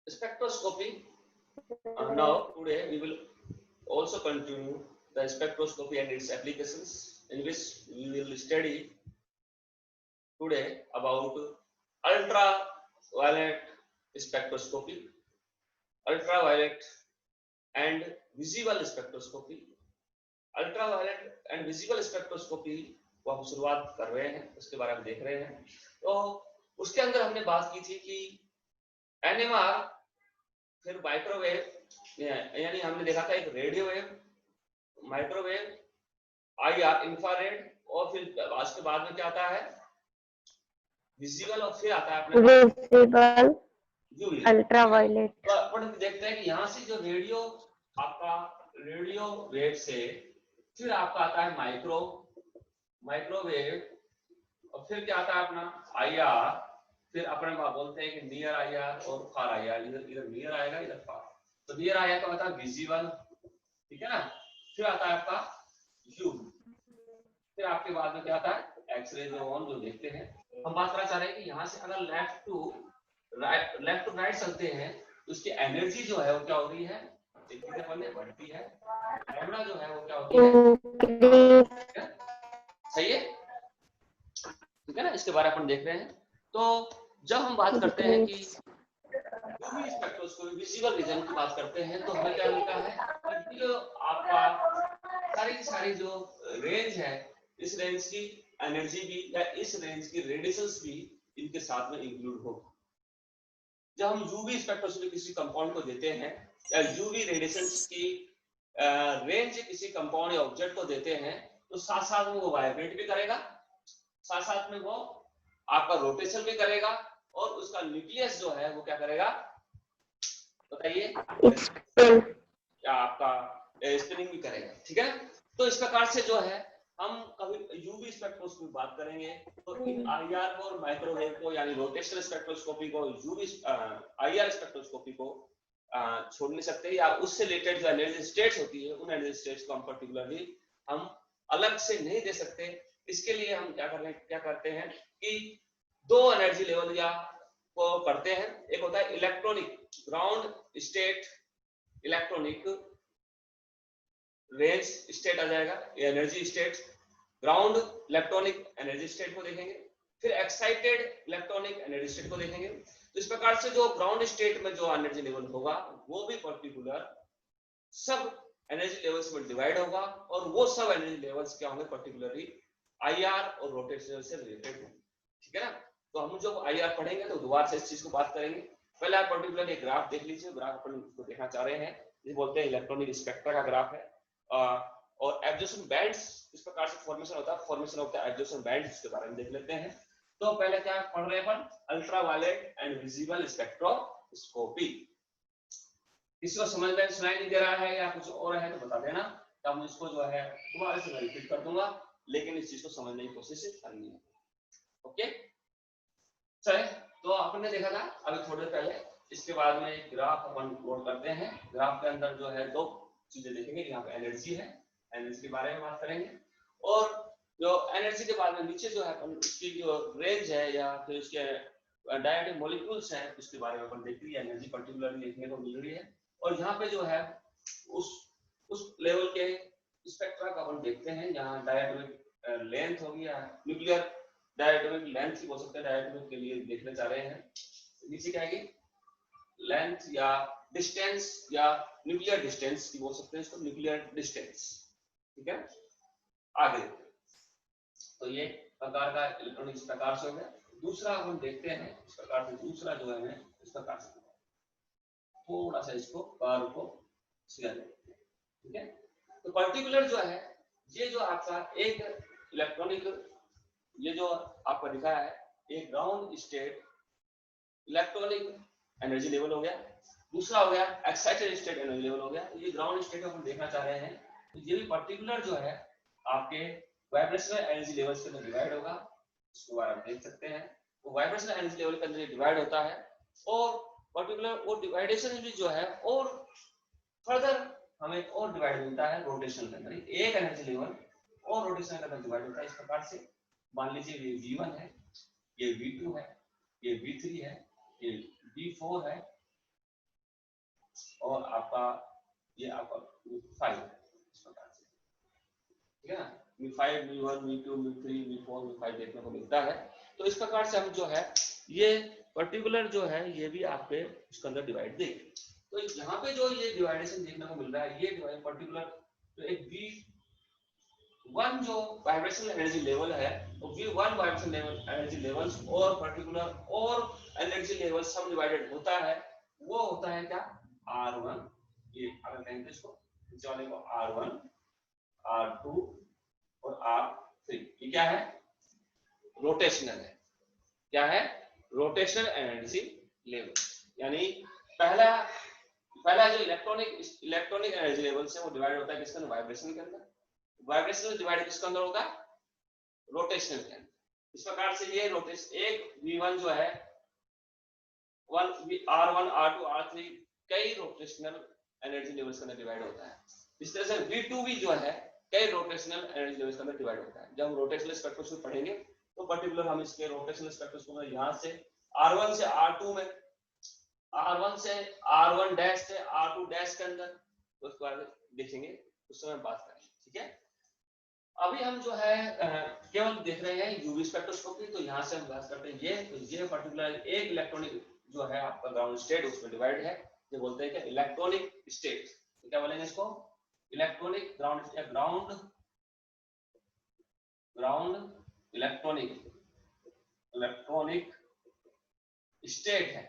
Spectroscopy. Now today we will also continue the spectroscopy and its applications, in which we will study today about ultraviolet spectroscopy, ultraviolet and visible spectroscopy. Ultraviolet and visible spectroscopy को हम शुरुआत कर रहे हैं, उसके बारे में देख रहे हैं। तो उसके अंदर हमने बात की थी कि एनएमआर, फिर माइक्रोवेव, यानी हमने देखा था एक radio wave, microwave, IR, infrared, और फिर आज के बाद में क्या आता है विजिबल, और फिर आता है अपने विजिबल अल्ट्रावायलेट। अपन देखते हैं कि यहाँ से जो रेडियो, आपका रेडियो वेव से फिर आपका आता है माइक्रोवेव, और फिर क्या आता है अपना आईआर, फिर अपन बोलते हैं कि नियर आईआर और फार आईआर, इधर नियर आएगा इधर फार। तो नियर आईआर का होता है विजिबल, ठीक है ना। फिर आता है आपका यू, फिर आपके बाद में क्या आता है एक्सरे, जो देखते हैं। हम बात करना चाह रहे हैं कि यहाँ से अगर लेफ्ट टू राइट चलते हैं तो उसकी एनर्जी जो है वो क्या हो रही है, बढ़ती है। लैम्डा जो है वो क्या होती है, सही है, ठीक है ना। इसके बारे में अपन देख रहे हैं। तो जब हम बात करते हैं कि यूवी स्पेक्ट्रोस्कोपी विजिबल रीजन की बात करते हैं, तो हमें क्या मिलता है कि जो आपका सारी जो रेंज है, इस रेंज की एनर्जी भी या इस रेंज की रेडिएशंस भी इनके साथ में इंक्लूड होगी। जब हम यूवी स्पेक्ट्रोस्कोपी किसी कंपाउंड को देते हैं या यूवी रेडिएशंस की रेंज किसी कंपाउंड या ऑब्जेक्ट को देते हैं, तो साथ साथ में वो वाइब्रेट भी करेगा, साथ साथ में वो आपका रोटेशन भी करेगा, और उसका न्यूक्लियस जो है वो क्या करेगा बताइए, क्या आपका स्पिनिंग भी करेगा, ठीक है। तो इस प्रकार से जो है हम कभी यूवी स्पेक्ट्रोस्कोपी बात करेंगे तो इन आईआर को और माइक्रोवेव को, यानी रोटेशनल स्पेक्ट्रोस्कोपी को, यूवी आईआर स्पेक्ट्रोस्कोपी को छोड़ नहीं सकते, या उससे रिलेटेड जो एनर्जी स्टेट्स होती है उन एनर्जी स्टेट्स को हम पर्टिकुलरली हम अलग से नहीं दे सकते। इसके लिए हम क्या करते हैं कि दो एनर्जी लेवल या को करते हैं। एक होता है electronic ground state, electronic range state आ जाएगा, energy state, ground electronic energy state को देखेंगे, फिर एक्साइटेड इलेक्ट्रॉनिक एनर्जी स्टेट को देखेंगे। तो इस प्रकार से जो ग्राउंड स्टेट में जो एनर्जी लेवल होगा वो भी पर्टिकुलर सब एनर्जी लेवल्स में डिवाइड होगा, और वो सब एनर्जी लेवल्स क्या होंगे पर्टिकुलरली आईआर और रोटेशनल से रिलेटेड होंगे, ठीक है ना। तो हम जब आईआर पढ़ेंगे तो दोबारा से इस चीज को बात करेंगे। पहले आप पर्टिकुलर एक ग्राफ देख लीजिए, ग्राफ अपन को देखना चाह रहे हैं, जिसे बोलते हैं इलेक्ट्रॉनिक स्पेक्ट्रा का ग्राफ है। और एब्जॉर्प्शन बैंड्स इस प्रकार से फॉर्मेशन होता है, formation of the absorption bands, इसके बारे में देख लेते हैं। तो पहले क्या पढ़ रहे हैं अपन, अल्ट्रावायलेट एंड विजिबल स्पेक्ट्रोस्कोपी। किसी को समझ में सुनाई नहीं दे रहा है या कुछ और है तो बता देना, तो हम इसको जो है दोबारा से रिपीट कर दूंगा, लेकिन इस चीज को समझने की कोशिश करनी है, ओके। चलिए, तो आपने देखा था अभी थोड़ी देर पहले, इसके बाद में एक ग्राफ अपन लोड करते हैं। ग्राफ के अंदर जो है दो चीजें देखेंगे, यहाँ पे एनर्जी है, एनर्जी के बारे में बात करेंगे, और जो एनर्जी के बाद में नीचे जो है अपन उसकी जो रेंज है या फिर उसके डायनेमिक मॉलिक्यूल्स हैं उसके बारे में अपन देखेंगे, एनर्जी पर्टिकुलरली देखने को मिल रही है। और यहाँ पे जो है उस लेवल के स्पेक्ट्रा का अपन देखते हैं, यहाँ डायटोमिक लेंथ होगी या न्यूक्लियर डायटोमिक लेंथ ही हो सकता है, डायटोमिक के लिए देखना चाह रहे हैं। नीचे क्या आएगी लेंथ या डिस्टेंस या न्यूक्लियर डिस्टेंस की बोल सकते हैं इसको, न्यूक्लियर डिस्टेंस, ठीक है। आगे तो ये प्रकार का इलेक्ट्रॉनिक इस प्रकार से हो गया। दूसरा हम देखते हैं इस प्रकार से, दूसरा जो है इस प्रकार से, थोड़ा सा इसको कर्व को सीधा लेते हैं, ठीक है। तो पर्टिकुलर जो है ये जो आपका एक इलेक्ट्रॉनिक, ये जो आपका दिखा है एक ground state electronic energy level हो गया, दूसरा हो गया एक्साइटेड स्टेट एनर्जी लेवल हो गया। तो ये ग्राउंड स्टेट हम देखना चाह रहे हैं, तो ये भी पर्टिकुलर जो है आपके वाइब्रेशनल एनर्जी लेवल्स के अंदर डिवाइड होगा, इसको आप देख सकते हैं। वो वाइब्रेशनल एनर्जी लेवल के अंदर डिवाइड होता है, और पर्टिकुलर वो डिवाइडेशन भी जो है और फर्दर हमें और डिवाइड मिलता है रोटेशन के अंदर, एक एनर्जी लेवल और रोटेशन के अंदर डिवाइड होता है। इस प्रकार से मान लीजिए ये V1 है, ये V2 है, ये V3 है, ये V4 है, और आपका ये आपका V5 है, इस प्रकार से, ठीक है ना। V5, V1, V2, V3, V4, V5 देखने को मिलता है। तो इस प्रकार से हम जो है ये पर्टिकुलर जो है ये भी आपके उसके अंदर डिवाइड देंगे। तो यहाँ पे जो ये डिवाइडेशन देखने को मिल रहा है, ये डिवाइड पर्टिकुलर तो एक V1 जो वाइब्रेशनल एनर्जी लेवल है, तो V1 वाइब्रेशनल एनर्जी लेवल्स और पर्टिकुलर और एनर्जी लेवल सब डिवाइडेड होता है, वो होता है क्या, R1। ये अगर कहेंगे इसको वाले को R1, R2 और R3, ये क्या है, रोटेशनल है। क्या है, रोटेशनल एनर्जी लेवल। यानी पहला जो इलेक्ट्रॉनिक एनर्जी लेवल से वो डिवाइड होता है किसके अंदर, वाइब्रेशन के अंदर। वाइब्रेशनल डिवाइड किसके अंदर होगा, रोटेशनल के अंदर। इस प्रकार से ये रोटेशन एक V1 जो है R1, R2, R3 कई रोटेशनल एनर्जी लेवल्स के अंदर डिवाइड होता है। इस तरह से V2 भी जो है कई रोटेशनल एनर्जी लेवल्स के अंदर डिवाइड होता है। जब हम रोटेशनल स्पेक्ट्रोस्कोपी पढ़ेंगे तो पर्टिकुलर हम इसके रोटेशनल स्पेक्ट्रोस्कोपी यहाँ से R1 से R2 में, R1 से R1 डैश से R2 डैश के अंदर, उसके बाद देखेंगे, उस समय बात करेंगे, ठीक है। अभी हम जो है केवल देख रहे हैं यूवी स्पेक्ट्रोस्कोपी। तो यहाँ से हम बात करते हैं ये पर्टिकुलर एक इलेक्ट्रॉनिक जो है आपका ग्राउंड स्टेट उसमें डिवाइड है, ये बोलते हैं कि इलेक्ट्रॉनिक स्टेट। तो क्या बोलेंगे इसको, इलेक्ट्रॉनिक ग्राउंड इलेक्ट्रॉनिक स्टेट है।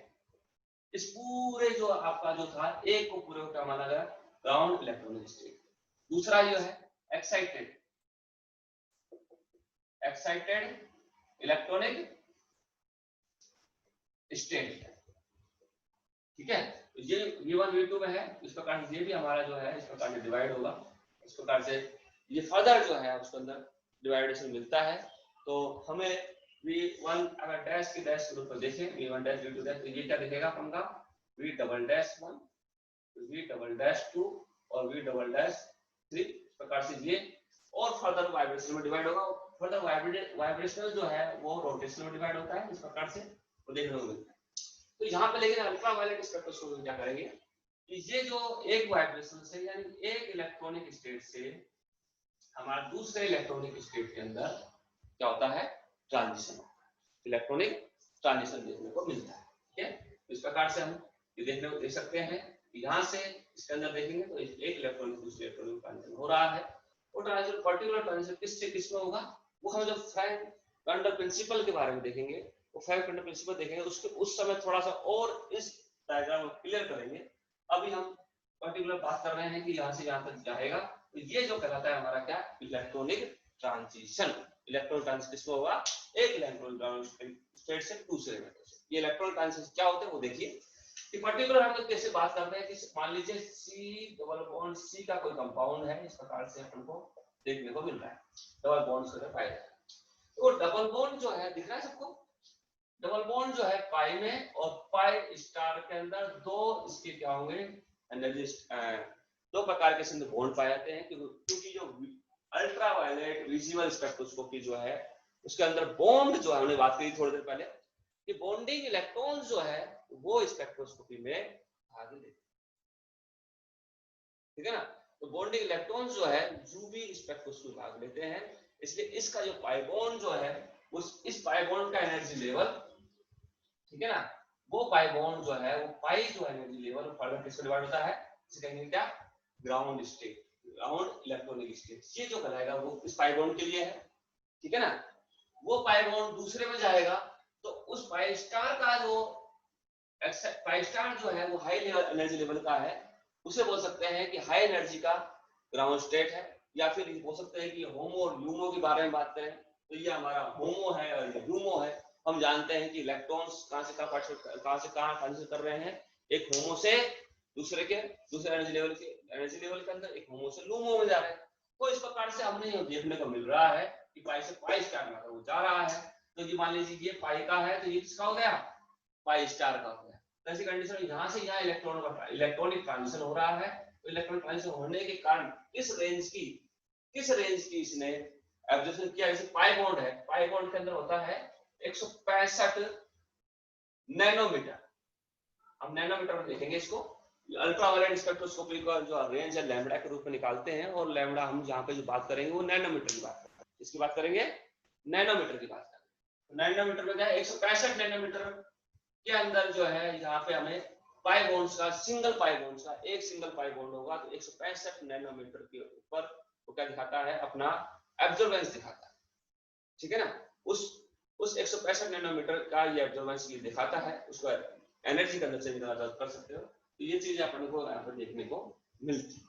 इस पूरे जो आपका जो था एक को पूरे को क्या माना गया, ग्राउंड इलेक्ट्रॉनिक स्टेट। दूसरा जो है एक्साइटेड इलेक्ट्रॉनिक स्टेट, ठीक है। तो ये V1 V2 में है, इस प्रकार से ये भी हमारा जो है इस प्रकार से डिवाइड होगा। इस प्रकार से ये फर्दर जो है उसके अंदर डिवाइडेशन मिलता है। तो हमें V1 अगर डैश के डैश के रूप में देखें, V1 डैश V2 डैश, तो ये क्या दिखेगा आपका V double dash 1, V double dash 2 और V डबल डैश 3। इस प्रकार से ये और फर्दर वाइब्रेशन में डिवाइड होगा। फर्दर वाइब्रेशनल जो है वो रोटेशनल में डिवाइड होता है, इस प्रकार से वो देखने को मिलता है। तो यहाँ पे लेकिन अल्ट्रावायलेट स्पेक्ट्रोस्कोपी क्या करेंगे कि ये जो एक वाइब्रेशन से यानी एक इलेक्ट्रॉनिक स्टेट से हमारा दूसरे इलेक्ट्रॉनिक स्टेट के अंदर क्या होता है, ट्रांजिशन होता है, इलेक्ट्रॉनिक ट्रांजिशन देखने को मिलता है, ठीक है। इस प्रकार से हम ये देखने को देख सकते हैं कि यहाँ से इसके अंदर देखेंगे तो एक इलेक्ट्रॉनिक दूसरे इलेक्ट्रॉनिक ट्रांजिशन हो रहा है। वो ट्रांजिशन पर्टिकुलर ट्रांजिशन किससे किसमें होगा, वो हम जब फ्रैंक कंडर प्रिंसिपल के बारे में देखेंगे, वो फ्रैंक कंडर प्रिंसिपल देखेंगे, उसके उस समय थोड़ा सा और इस डायग्राम को क्लियर करेंगे। अभी हम पर्टिकुलर बात कर रहे हैं कि यहाँ से यहाँ तक जाएगा, तो ये जो कहलाता है हमारा क्या, इलेक्ट्रॉनिक ट्रांजिशन। इलेक्ट्रॉनिक ट्रांजिशन किसमें होगा, एक इलेक्ट्रॉनिक स्टेट से दूसरे में। ये इलेक्ट्रॉनिक ट्रांजिशन क्या होते हैं वो देखिए कि पर्टिकुलर हम लोग कैसे बात करते हैं कि मान लीजिए C डबल बॉन्ड C का कोई कंपाउंड है, इस प्रकार से हमको देखने को मिल रहा है, डबल बॉन्ड से पाया जाता है। तो डबल बॉन्ड जो है दिख रहा है सबको, डबल बॉन्ड जो है पाई में और पाई स्टार के अंदर दो इसके क्या होंगे एनर्जी, दो प्रकार के इसमें बॉन्ड पाए जाते हैं। क्योंकि जो अल्ट्रावायलेट विजिबल स्पेक्ट्रोस्कोपी जो है उसके अंदर बॉन्ड जो है, हमने बात करी थोड़ी देर पहले कि बॉन्डिंग इलेक्ट्रॉन्स जो है वो स्पेक्ट्रोस्कोपी में भाग लेते हैं, ठीक है ना। तो बॉन्डिंग इलेक्ट्रॉन्स जो है यूवी स्पेक्ट्रोस्कोपी भाग लेते हैं। इसलिए इसका जो पाई बॉन्ड जो है उस इस पाई बॉन्ड का एनर्जी लेवल, ठीक है ना, वो पाई बॉन्ड जो है वो पाई जो एनर्जी लेवल फर्दर किससे डिवाइड होता है, इसे कहेंगे क्या, ground state, ground electronic state. ये जो कहलाएगा वो इस पाई बॉन्ड के लिए है, ठीक है ना। वो पाई बॉन्ड दूसरे में जाएगा तो उस पाई स्टार का जो पाई स्टार जो है वो हाई लेवल एनर्जी लेवल का है, उसे बोल सकते हैं कि हाई एनर्जी का ग्राउंड स्टेट है। या फिर बोल सकते हैं कि होमो और ल्यूमो के बारे में बात करें तो ये हमारा होमो है और ये ल्यूमो है। हम जानते हैं कि इलेक्ट्रॉन्स कहां से कहां ट्रांजिशन कर रहे हैं, एक होमो से दूसरे एनर्जी लेवल के अंदर, एक होमो से ल्यूमो में जा रहे हैं। तो इस प्रकार से हमने ये देखने को मिल रहा है कि पाई से पाई स्टार में वो जा रहा है। तो ये मान लीजिए ये पाई का है तो ये किसका हो गया, पाई स्टार का हो गया। तो ऐसी कंडीशन में यहाँ से यहाँ इलेक्ट्रॉनिक ट्रांजिशन हो रहा है। तो इलेक्ट्रॉनिक ट्रांजिशन होने के कारण किस रेंज की इसने एब्जॉर्प्शन किया। जैसे पाई बॉन्ड है, पाई बॉन्ड के अंदर होता है 165 नैनोमीटर। हम नैनोमीटर में देखेंगे इसको। अल्ट्रावायलेट स्पेक्ट्रोस्कोपी का जो रेंज है लैम्बडा के रूप में निकालते हैं, और लैम्बडा हम जहाँ पे जो बात करेंगे वो नैनोमीटर की बात करेंगे। इसकी बात करेंगे, नैनोमीटर की बात करेंगे। नैनोमीटर में क्या है, 165 नैनोमीटर के अंदर जो है यहाँ पे हमें पाई बॉन्ड्स का, सिंगल पाई बॉन्ड्स का एक सिंगल पाई बॉन्ड होगा, तो 165 नैनोमीटर के ऊपर वो क्या दिखाता है, अपना एब्जॉर्बेंस दिखाता है। ठीक है ना, उस 165 नैनोमीटर का ये एब्जॉर्बेंस ये दिखाता है, उसको एनर्जी का अंदर से निकाला कर सकते हो। तो ये चीज अपने को यहाँ पर देखने को मिलती है।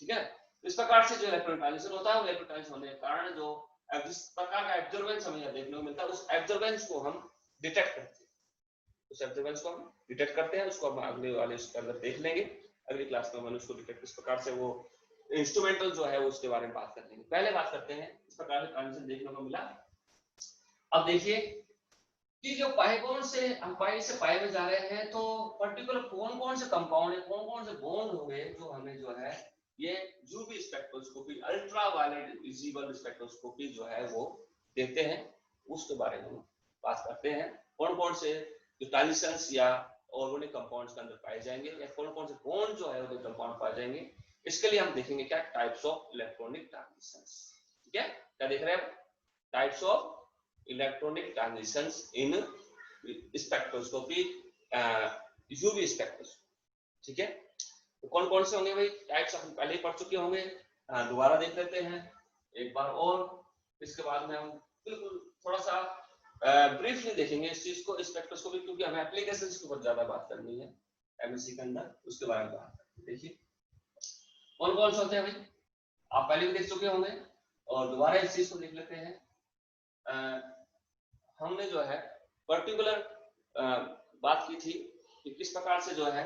ठीक है, इस प्रकार से जो इलेक्ट्रॉन ट्रांजिशन होता है, वो इलेक्ट्रॉन ट्रांजिशन होने के कारण जो जिस प्रकार का एब्जॉर्बेंस हमें यहाँ देखने को मिलता है, उस एब्जॉर्बेंस को हम डिटेक्ट करते हैं। उस एब्जॉर्बेंस को हम डिटेक्ट करते हैं, उसको हम अगले वाले उसके अंदर देख लेंगे। अगली क्लास में हम उसको डिटेक्ट किस प्रकार से वो इंस्ट्रूमेंटल जो है उसके बारे में बात कर लेंगे। पहले बात करते हैं इस प्रकार से ट्रांजिशन देखने को मिला। अब देखिए कि जो पाई बॉन्ड से हम पाई से पाई में जा रहे हैं, तो पर्टिकुलर कौन कौन से कंपाउंड है, कौन कौन से बॉन्ड होंगे जो हमें जो है ये UV spectroscopy, ultraviolet visible spectroscopy जो है वो देते हैं, उसके बारे में बात करते हैं। कौन कौन से जो ट्रांजिशंस या ऑर्गेनिक कंपाउंड्स के अंदर पाए जाएंगे, या कौन कौन से बॉन्ड जो है वो कंपाउंड पाए जाएंगे, इसके लिए हम देखेंगे क्या, टाइप्स ऑफ इलेक्ट्रॉनिक ट्रांजिशंस। ठीक है, क्या देख रहे हैं, types of electronic transitions in spectroscopy, UV spectroscopy. ठीक है, तो कौन कौन से होंगे भाई टाइप्स, हम पहले ही पढ़ चुके होंगे, दोबारा देख लेते हैं एक बार और। इसके बाद में हम बिल्कुल थोड़ा सा ब्रीफली देखेंगे इस चीज को, स्पेक्ट्रोस्कोपी, क्योंकि हमें एप्लीकेशंस के ऊपर ज्यादा बात करनी है एमएससी के अंदर, उसके बारे में बात करते हैं। देखिए कौन कौन से होते हैं भाई, आप पहले भी देख चुके होंगे और दोबारा इस चीज को देख लेते हैं। हमने जो है पर्टिकुलर बात की थी कि किस प्रकार से जो है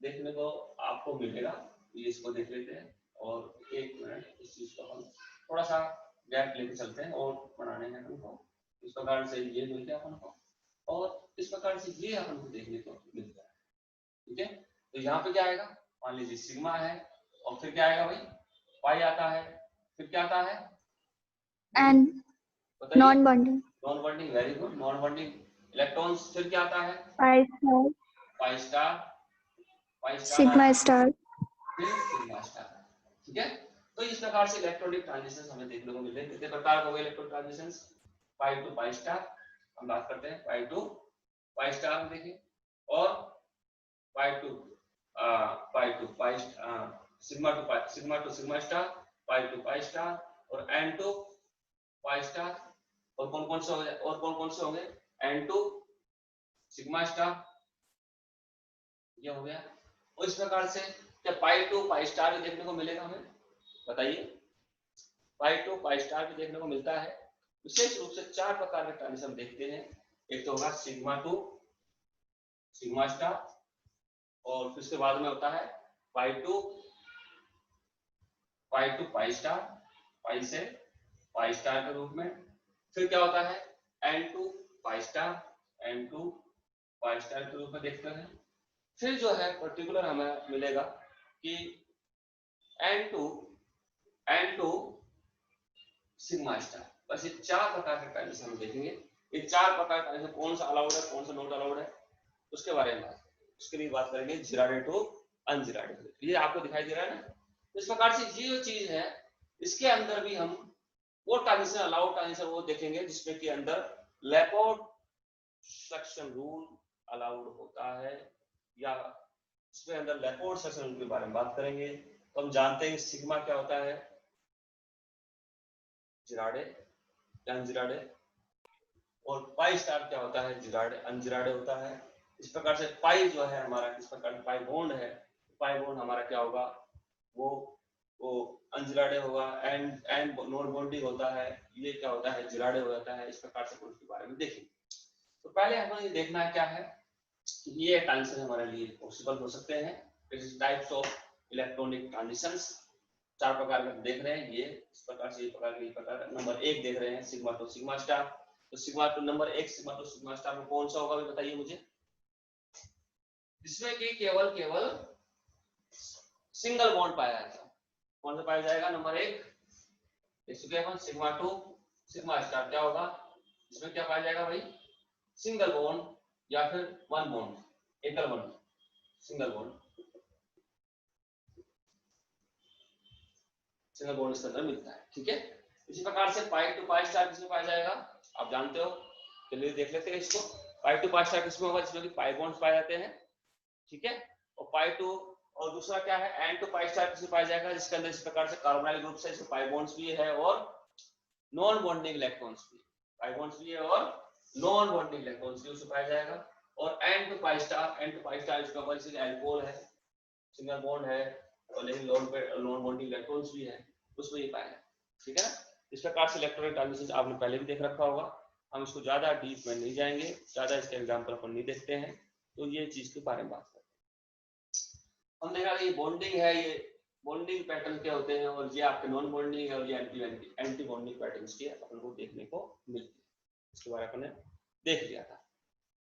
देखने को आपको मिलेगा, ये इसको देख लेते हैं। और एक मिनट इस चीज को हम थोड़ा सा गैप लेके चलते हैं और बनाने हैं अपन को। इस प्रकार से ये मिलते हैं अपन को, और इस प्रकार से ये अपन को देखने को मिलता है। ठीक है, तो यहाँ पे क्या आएगा, मान लीजिए सिग्मा है, और फिर क्या आएगा भाई, पाई आता है, फिर क्या आता है, and non bonding, non bonding, very good, non bonding electrons, फिर क्या आता है, pi star, pi star, pi star, sigma star, फिर सिग्मा स्टार। ठीक है, तो इस प्रकार से इलेक्ट्रॉनिक ट्रांजिशंस हमें देखने को मिलते हैं। कितने प्रकार हो गए electronic transitions, pi to pi star, हम बात करते हैं पाई टू पाई स्टार में देखिए, और pi to pi sigma to sigma star, pi to pi star, और एन टू पाई स्टार। और कौन कौन से होंगे, और कौन कौन से होंगे, एन टू सिग्मा स्टार, ये हो गया। और इस प्रकार से क्या पाई टू पाई स्टार भी देखने को मिलेगा हमें, बताइए, पाई टू पाई स्टार भी देखने को मिलता है। विशेष रूप से चार प्रकार के ट्रांजिशन देखते हैं। एक तो होगा सिग्मा टू सिग्मा स्टार, और फिर उसके बाद में होता है पाई टू पाई स्टार, पाई से पाई स्टार के रूप में। फिर क्या होता है n to pi star, n to pi star के रूप में देखते हैं। फिर जो है पर्टिकुलर हमें मिलेगा कि एन टू सिग्मा स्टार। बस ये चार प्रकार के ट्रांजिशन हम देखेंगे। ये चार प्रकार का ट्रांजिशन कौन सा अलाउड है, कौन सा नॉट अलाउड है, उसके बारे में उसके लिए बात करेंगे। जिराडे टू अनजिराडे, ये आपको दिखाई दे रहा है ना। इस प्रकार से ये जो चीज है, इसके अंदर भी हम वो ट्रांजिशन अलाउड ट्रांजिशन वो देखेंगे जिसमें कि अंदर लैपोर्ट सक्शन रूल अलाउड होता है, या इसमें अंदर लैपोर्ट सक्शन रूल के बारे में बात करेंगे। तो हम जानते हैं सिग्मा क्या होता है, जिराडे या अनजिराडे, और पाई स्टार क्या होता है, जिराडे अनजिराडे होता है। इस प्रकार से पाई जो है हमारा, किस प्रकार का पाई बॉन्ड है, पाई बॉन्ड हमारा क्या होगा, वो अनजिराडे होगा। एंड नॉन बॉन्डिंग होता है, ये क्या होता है, जिराडे हो जाता है। इस प्रकार से उसके बारे में देखेंगे। तो पहले हमें ये देखना है क्या है, ये ट्रांजिशन हमारे लिए पॉसिबल हो सकते हैं। टाइप्स ऑफ इलेक्ट्रॉनिक ट्रांजिशंस चार प्रकार के देख रहे हैं, ये इस प्रकार से, ये प्रकार नंबर एक देख रहे हैं सिग्मा टू सिग्मा स्टार। तो सिग्मा टू नंबर एक सिग्मा टू सिग्मा स्टार में कौन सा होगा बताइए मुझे, जिसमें कि केवल सिंगल बॉन्ड पाया जाता है। कौन सा पाया जाएगा, नंबर एक देख चुके हैं सिग्मा टू सिग्मा स्टार क्या होगा, इसमें क्या पाया जाएगा भाई, सिंगल बॉन्ड या फिर वन बॉन्ड, एकल bond, single bond, single bond इसके अंदर मिलता है। ठीक है, इसी प्रकार से पाई टू पाई स्टार किसमें पाया जाएगा, आप जानते हो, चलिए देख लेते हैं इसको। पाई टू पाई स्टार किसमें होगा, जिसमें कि पाई बॉन्ड्स पाए जाते हैं। ठीक है, और पाई टू, और दूसरा क्या है, एन टू पाई स्टार किसमें पाया जाएगा, जिसके अंदर इस प्रकार से कार्बोनाइल ग्रुप्स है, इसमें पाई बॉन्ड्स भी है और नॉन बॉन्डिंग इलेक्ट्रॉन्स भी, पाई बॉन्ड्स भी है और नॉन बॉन्डिंग इलेक्ट्रॉन्स भी उसमें पाया जाएगा। और n to pi star, n to pi star इसका मतलब अल्कोहल है, सिंगल बॉन्ड है और लेकिन नॉन बॉन्डिंग इलेक्ट्रॉन्स भी है, उसमें ये पाया है। ठीक है ना, इस प्रकार से इलेक्ट्रॉनिक ट्रांजिशन आपने पहले भी देख रखा होगा, हम इसको ज्यादा डीप में नहीं जाएंगे, ज्यादा इसके एग्जांपल अपन नहीं देखते हैं, तो ये चीज के बारे में बात करते हैं। हम देखा ये बॉन्डिंग है, ये बॉन्डिंग पैटर्न क्या होते हैं, और ये आपके नॉन बॉन्डिंग है, और ये एंटी बॉन्डिंग पैटर्न्स की अपन को देखने को मिलती है, इसके बारे में अपन ने देख लिया था।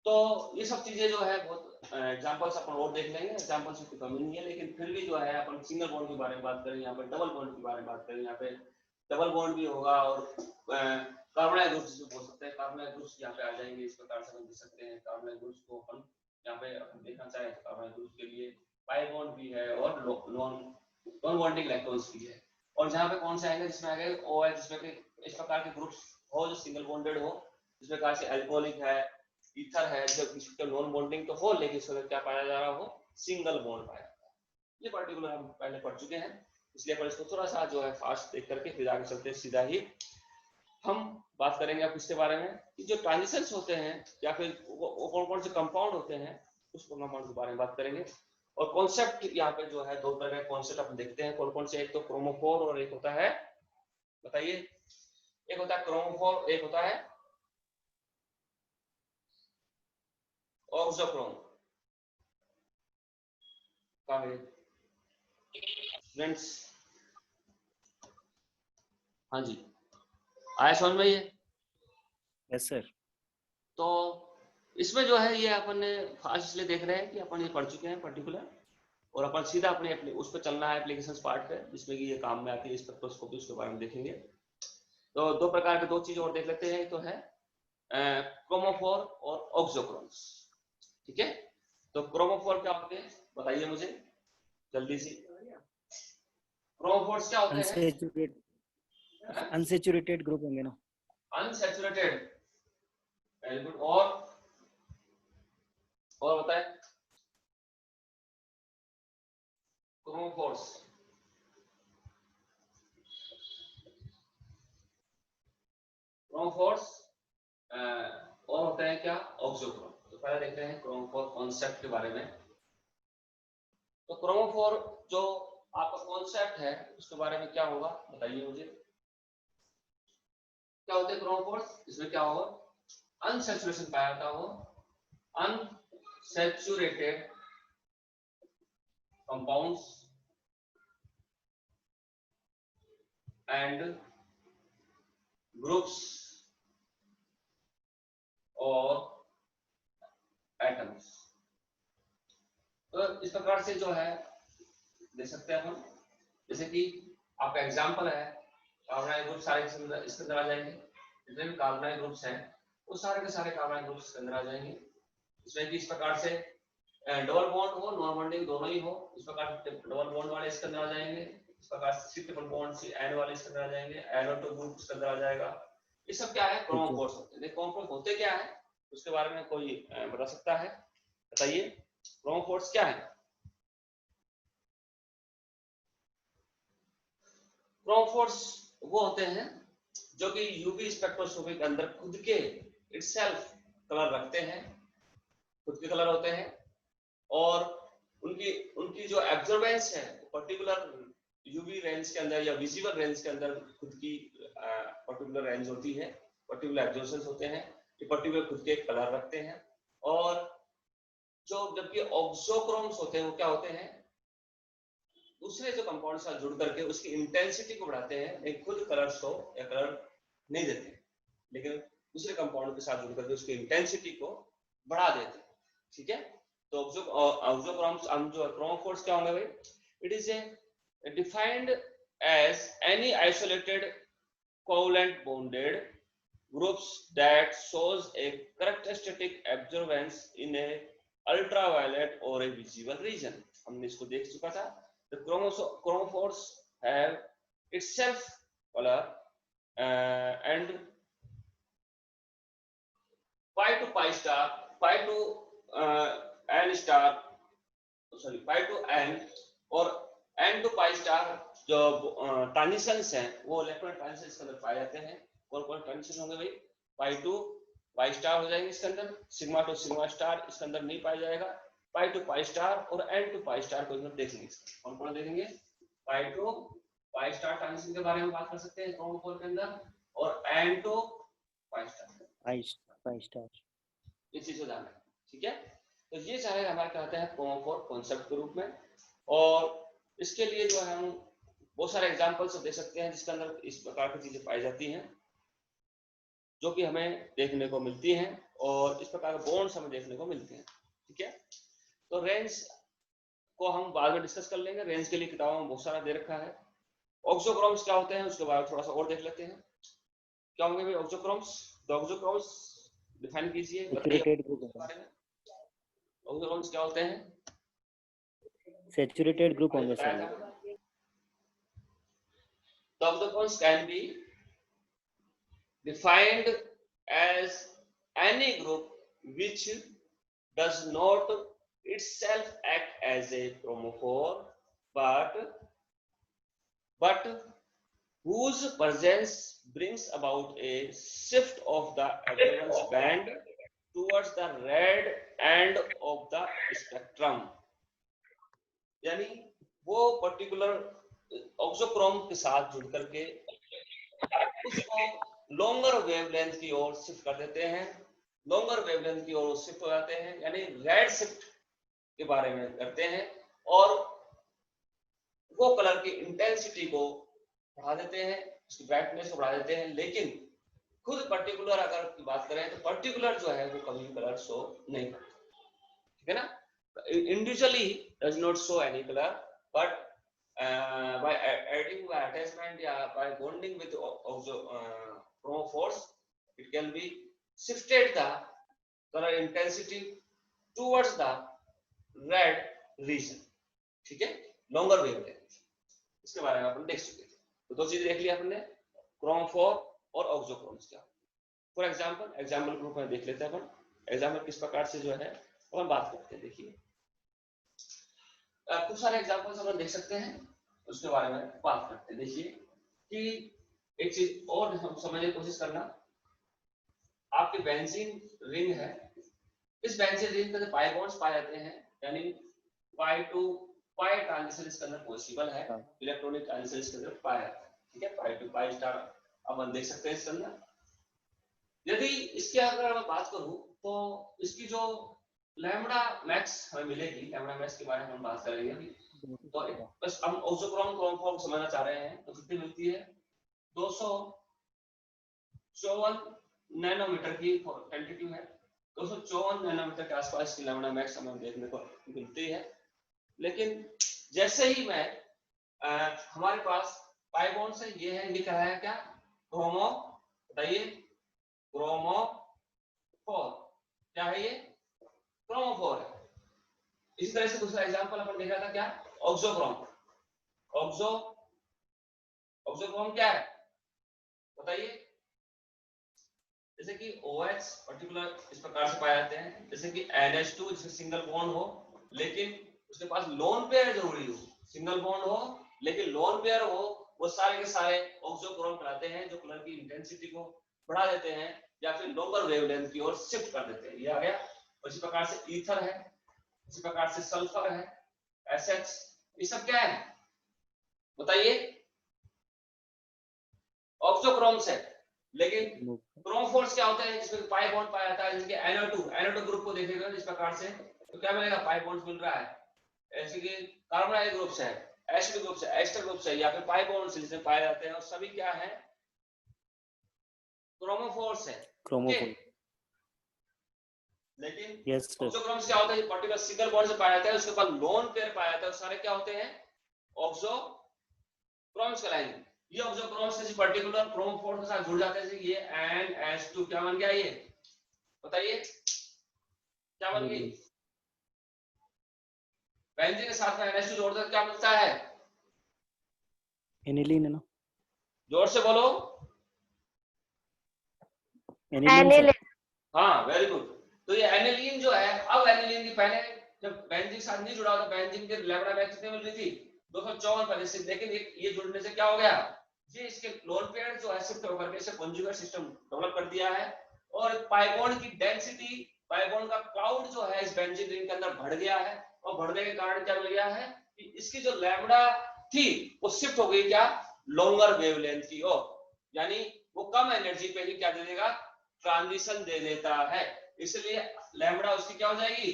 तो ये सब चीजें जो है बहुत एग्जांपल्स अपन और देख लेंगे, एग्जांपल्स की कमी नहीं है, लेकिन फिर भी जो है अपन सिंगल बॉन्ड के बारे में बात करें, यहाँ पे डबल बॉन्ड के बारे में बात करें, यहाँ पे डबल बॉन्ड भी होगा और कार्बोनाइल ग्रुप्स भी बोल सकते हैं, कार्बोनाइल ग्रुप्स यहाँ पे आ जाएंगे, इस प्रकार से हम देख सकते हैं। कार्बोनाइल ग्रुप्स को अपन यहाँ पे देखना चाहें तो कार्बोनाइल ग्रुप्स के लिए पाई बॉन्ड भी है और नॉन बॉन्डिंग इलेक्ट्रॉन्स भी है। और जहाँ पे कौन से आएंगे, जिसमें आएंगे ओ है, जिसमें कि इस प्रकार के ग्रुप्स हो जो सिंगल बॉन्डेड हो, इस प्रकार से अल्कोहलिक है, ईथर है, जब इसका नॉन बॉन्डिंग तो हो लेकिन इसमें क्या पाया जा रहा हो, सिंगल बॉन्ड पाया जाता है। ये पर्टिकुलर हम पहले पढ़ चुके हैं, इसलिए अपन इसको थोड़ा सा जो है फास्ट देख करके फिर आगे चलते हैं, सीधा ही हम बात करेंगे अब इसके बारे में कि जो ट्रांजिशंस होते हैं या फिर वो कौन कौन से कंपाउंड होते हैं, उस कंपाउंड के बारे में बात करेंगे। और कॉन्सेप्ट यहाँ पे जो है दो तरह के कॉन्सेप्ट अपन देखते हैं, कौन कौन से, एक तो क्रोमोफोर और एक होता है, बताइए, एक होता है क्रोमोफोर, एक होता है ऑक्सोक्रोम। फ्रेंड्स, हाँ जी, आया समझ में ये? Yes sir. तो इसमें जो है ये अपन ने फास्ट इसलिए देख रहे हैं कि अपन ये पढ़ चुके हैं पर्टिकुलर, और अपन सीधा अपने उस पर चलना है, एप्लीकेशंस पार्ट पे, जिसमें कि ये काम में आती है, स्पेक्ट्रोस्कोपी, उसके बारे में देखेंगे। तो दो प्रकार के दो चीजें और देख लेते हैं, तो है क्रोमोफोर और ऑक्सोक्रोम्स। ठीक है, तो क्रोमोफोर क्या होते हैं बताइए मुझे जल्दी से, क्रोमोफोर्स क्या होते हैं? अनसैचुरेटेड ग्रुप होंगे ना, अनसैचुरेटेड, वेरी गुड। और बताए क्रोमोफोर्स, क्रोमोफोर्स और होते हैं क्या, ऑक्सोक्रोम। तो पहले देखते हैं क्रोमोफोर कॉन्सेप्ट के बारे में। तो क्रोमोफोर जो आपका कॉन्सेप्ट है उसके बारे में क्या होगा बताइए मुझे, क्या होते हैं क्रोमोफोर्स? इसमें क्या होगा, अनसैचुरेशन पाया जाता हो, अनसैचुरेटेड कंपाउंड्स एंड ग्रुप्स और एटम्स। तो इस प्रकार से जो है देख सकते हैं अपन, जैसे कि आपका एग्जांपल है कार्बोनाइल ग्रुप सारे इसके अंदर आ जाएंगे, जितने भी कार्बोनाइल ग्रुप्स हैं वो सारे के सारे कार्बोनाइल ग्रुप्स इसके अंदर आ जाएंगे। इसमें कि इस प्रकार से डबल बॉन्ड हो, नॉन बॉन्डिंग दोनों ही हो, इस प्रकार डबल बॉन्ड वाले इसके अंदर आ जाएंगे, इस प्रकार से ट्रिपल बॉन्ड से एन वाले इसके अंदर आ जाएंगे, NO2 ग्रुप इसके अंदर आ जाएगा। ये सब क्या है, क्रोमोफोर्स होते हैं। क्रोमोफोर्स होते क्या है उसके बारे में कोई बता सकता है, बताइए क्रोमोफोर्स क्या है? क्रोमोफोर्स वो होते हैं जो कि यूवी स्पेक्ट्रोस्कोपी के अंदर खुद के इटसेल्फ कलर रखते हैं, खुद के कलर होते हैं, और उनकी उनकी जो एब्जॉर्बेंस है पर्टिकुलर यूवी रेंज के अंदर या विजिबल रेंज के अंदर खुद की पर्टिकुलर रेंज होती है, पर्टिकुलर एब्जॉर्बेंस होते हैं, ये पर्टिकुलर खुद के कलर रखते हैं। और जो जबकि ऑक्सोक्रोम्स होते हैं वो क्या होते हैं, दूसरे जो कंपाउंड से जुड़ करके उसकी इंटेंसिटी को बढ़ाते हैं, लेकिन खुद कलर शो या कलर नहीं देते, लेकिन दूसरे कंपाउंड के साथ जुड़ करके उसकी इंटेंसिटी को बढ़ा देते हैं। ठीक है, तो ऑक्सोक्रोम्स हम जो क्रोमोफोर्स क्या होंगे भाई, it is a defined as any isolated covalent bonded groups that shows a characteristic absorbance in a ultraviolet or a visible region. हमने इसको देख चुका था. The chromophores have itself color and pi to pi star, pi to n star, sorry, pi to n और n to pi star जो transitions हैं वो electron transitions के अंदर पाए जाते हैं. कौन कौन ट्रांजिशन होंगे भाई? पाई टू पाई स्टार हो जाएंगे इसके अंदर, सिग्मा टू सिग्मा स्टार इसके अंदर नहीं पाया जाएगा, पाई टू पाई स्टार और एन टू पाई स्टार को इसमें देखेंगे. कौन कौन देखेंगे? पाई टू पाई स्टार ट्रांजिशन के बारे में बात कर सकते हैं क्रोमोफोर के अंदर, और एन टू पाई स्टार ये चीज हो जाना है. ठीक है, तो ये सारे हमारे कहते हैं क्रोमोफोर कॉन्सेप्ट के रूप में. और इसके लिए जो है हम बहुत सारे एग्जांपल्स दे सकते हैं जिसके अंदर इस प्रकार की चीजें पाई जाती हैं जो कि हमें देखने को मिलती हैं, और इस प्रकार के बॉन्ड्स हमें देखने को मिलते हैं. ठीक है, तो रेंज को हम बाद में डिस्कस कर लेंगे. रेंज के लिए किताबों में बहुत सारा दे रखा है. ऑक्सोक्रोम्स क्या होते हैं उसके बारे में थोड़ा सा और देख लेते हैं. क्या होंगे भाई ऑक्सोक्रोम्स? तो ऑक्सोक्रोम्स डिफाइन कीजिए, बताइए बारे में. ऑक्सोक्रोम्स क्या होते हैं? सैचुरेटेड ग्रुप होंगे sir. The octochrons can be defined as any group which does not itself act as a chromophore but whose presence brings about a shift of the absorbance band towards the red end of the spectrum. यानी वो particular auxochrome के साथ जुड़ करके उसको longer wavelength की ओर shift कर देते हैं, लॉन्गर वेवलेंथ की ओर शिफ्ट हो जाते हैं, यानी रेड शिफ्ट के बारे में करते हैं, और वो कलर की इंटेंसिटी को बढ़ा देते हैं, उसकी ब्राइटनेस को बढ़ा देते हैं. लेकिन खुद पर्टिकुलर अगर बात करें तो पर्टिकुलर जो है वो कभी कलर शो नहीं करता. ठीक है ना, individually does not show any colour, but by adding by attachment या by bonding with chromophores it can be shifted the color intensity towards the red region. ठीक है, longer wavelength. इसके बारे में अपन देख चुके थे. तो दो चीजें देख ली आपने, क्रोमोफोर और ऑक्सोक्रोम्स. क्या फॉर एग्जांपल के रूप में देख लेते हैं अपन. एग्जांपल किस प्रकार से जो है अपन बात करते हैं. देखिए कुछ सारे एग्जांपल्स अपन देख सकते हैं, उसके बारे में बात करते हैं. देखिए कि एक चीज और हम समझने की कोशिश करना. आपके बेंजीन रिंग है, इस बेंजीन रिंग में पाई बॉन्ड्स पाए जाते हैं, यानी पाई टू पाई ट्रांजिशन इसके अंदर पॉसिबल है, इलेक्ट्रॉनिक ट्रांजिशन इसके अंदर पाया जाता है. ठीक है, पाई टू पाई स्टार अपन देख सकते हैं इसके अंदर. यदि इसके अगर मैं बात करूं तो इसकी जो लैम्बडा मैक्स हमें मिलेगी, लैम्बडा मैक्स के बारे में हम बात करेंगे अभी. तो बस हम ऑक्सोक्रोम क्रोमोफोर समझना चाह रहे हैं. तो कितनी मिलती है? 254 नैनोमीटर की क्वांटिटी है. 254 नैनोमीटर के आसपास की लैम्बडा मैक्स हमें देखने को मिलती है. लेकिन जैसे ही मैं हमारे पास पाई बॉन्ड्स है, ये है, ये क्या है? क्या क्रोमो, बताइए, क्रोमोफोर. क्या है ये? क्रोमोफोर है. इसी तरह से दूसरा एग्जांपल अपन देखा था, क्या? ऑक्सोक्रोम. ऑक्सोक्रोम क्या है बताइए? जैसे कि OH पर्टिकुलर इस प्रकार से पाए जाते हैं, जैसे कि NH2 जिसमें सिंगल बॉन्ड हो लेकिन उसके पास लोन पेयर जरूरी हो, सिंगल बॉन्ड हो लेकिन लोन पेयर हो, वो सारे के सारे ऑक्सोक्रोम कहलाते हैं, जो कलर की इंटेंसिटी को बढ़ा देते हैं या फिर लोंगर वेवलेंथ की ओर शिफ्ट कर देते हैं. ये आ गया. उसी प्रकार से ईथर है, इसी प्रकार से सल्फर है, SH, ये सब क्या है बताइए? ऑक्सोक्रोम्स है. लेकिन क्रोमोफोर्स क्या होते हैं? जिसमें पाई बॉन्ड पाया जाता है, जिनके NO2 ग्रुप को देखेगा इस प्रकार से तो क्या मिलेगा? पाई बॉन्ड मिल रहा है. ऐसे कि कार्बोनाइल ग्रुप है, एसिड ग्रुप है, एस्टर ग्रुप है, या फिर पाई बॉन्ड जिसमें पाए जाते हैं, और सभी क्या है? क्रोमोफोर्स है. क्रोमोफोर. लेकिन यस सर. ऑक्सोक्रोम्स क्या होता है? पर्टिकुलर सिंगल बॉन्ड से पाया जाता है, उसके बाद लोन पेयर पाया जाता है, सारे क्या होते हैं? ऑक्सोक्रोम्स कहलाएंगे. ये ऑक्सोक्रोम से पर्टिकुलर क्रोम 4 के साथ जुड़ जाते हैं, ये NH2 क्या बन गया, ये बताइए क्या बन गई, बेंजीन के साथ में NH2 जोड़ते क्या मिलता है, एनिलीन है ना, जोर से बोलो, एनिलीन सर। हाँ वेरी गुड। तो ये एनिलीन जो है, अब एनिलीन की पहले जब बेंजीन के साथ नहीं जुड़ा था, बेंजीन के लैम्डा मैक्स कितने मिल रही थी 254 पहले से, लेकिन ये जुड़ने से क्या हो गया, ये इसके लोन पेयर जो है शिफ्ट होकर के इसे कॉन्जुगेट सिस्टम डेवलप कर दिया है, और पाई बॉन्ड की डेंसिटी, पाई बॉन्ड का क्लाउड जो है इस बेंजीन रिंग के अंदर बढ़ गया है, और बढ़ने के कारण क्या मिल गया है कि इसकी जो लैम्डा थी वो शिफ्ट हो गई क्या, लॉन्गर वेवलेंथ की ओर, यानी वो कम एनर्जी पे ही क्या दे देगा, ट्रांजिशन दे देता है, इसलिए लैम्डा उसकी क्या हो जाएगी,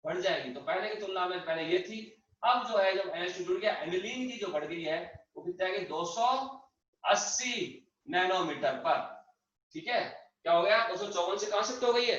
बढ़ जाएगी। तो पहले की तुलना में पहले ये थी, अब जो है जब NH2 जुड़ गया, एनिलीन की जो बढ़ गई है वो कितना है, 280 नैनोमीटर पर, ठीक है, क्या हो गया 254 से कहां शिफ्ट हो गई है,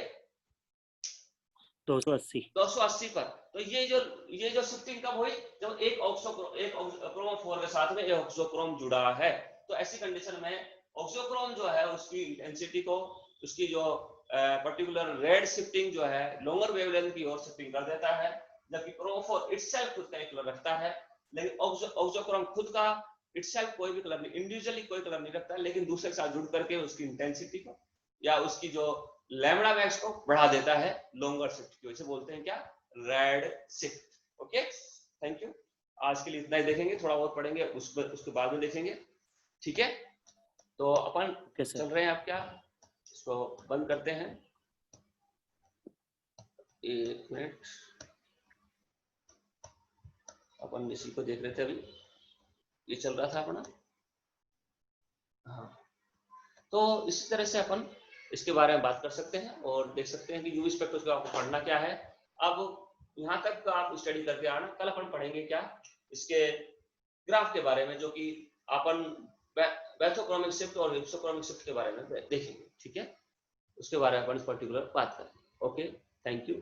280 पर। तो ये जो शिफ्टिंग कब हुई, जब एक ऑक्सोक्रोम 4 के साथ में एक ऑक्सोक्रोम जुड़ा है, तो ऐसी कंडीशन में ऑक्सोक्रोम जो है उसकी इंटेंसिटी को, उसकी जो पर्टिकुलर रेड शिफ्टिंग जो है लॉन्गर वेवलेंथ की ओर शिफ्टिंग कर देता है, जबकि क्रोम 4 इटसेल्फ खुद का एक कलर रखता है, लेकिन ऑक्सोक्रोम खुद का इटसेल्फ कोई भी कलर नहीं, इंडिविजुअली कोई कलर नहीं रखता, लेकिन दूसरे के साथ जुड़ करके उसकी इंटेंसिटी को या उसकी जो लैम्डा मैक्स को बढ़ा देता है लॉन्गर शिफ्ट की वजह से, बोलते हैं क्या, red shift. Okay thank you, आज के लिए इतना ही देखेंगे, थोड़ा बहुत पढ़ेंगे उसके बाद में देखेंगे, ठीक है। तो अपन चल रहे हैं, आप क्या इसको बंद करते हैं, एक मिनट, अपन इसी को देख रहे थे, अभी ये चल रहा था अपना, हाँ। तो इसी तरह से अपन इसके बारे में बात कर सकते हैं और देख सकते हैं कि यूवी स्पेक्ट्रोस्कोपी आपको पढ़ना क्या है। अब यहाँ तक आप स्टडी करके आना, कल अपन पढ़ेंगे क्या, इसके ग्राफ के बारे में, जो कि अपन बैथोक्रोमिक शिफ्ट और हिप्सोक्रोमिक शिफ्ट के बारे में देखेंगे, ठीक है, उसके बारे में अपन पर्टिकुलर बात करेंगे। Okay thank you.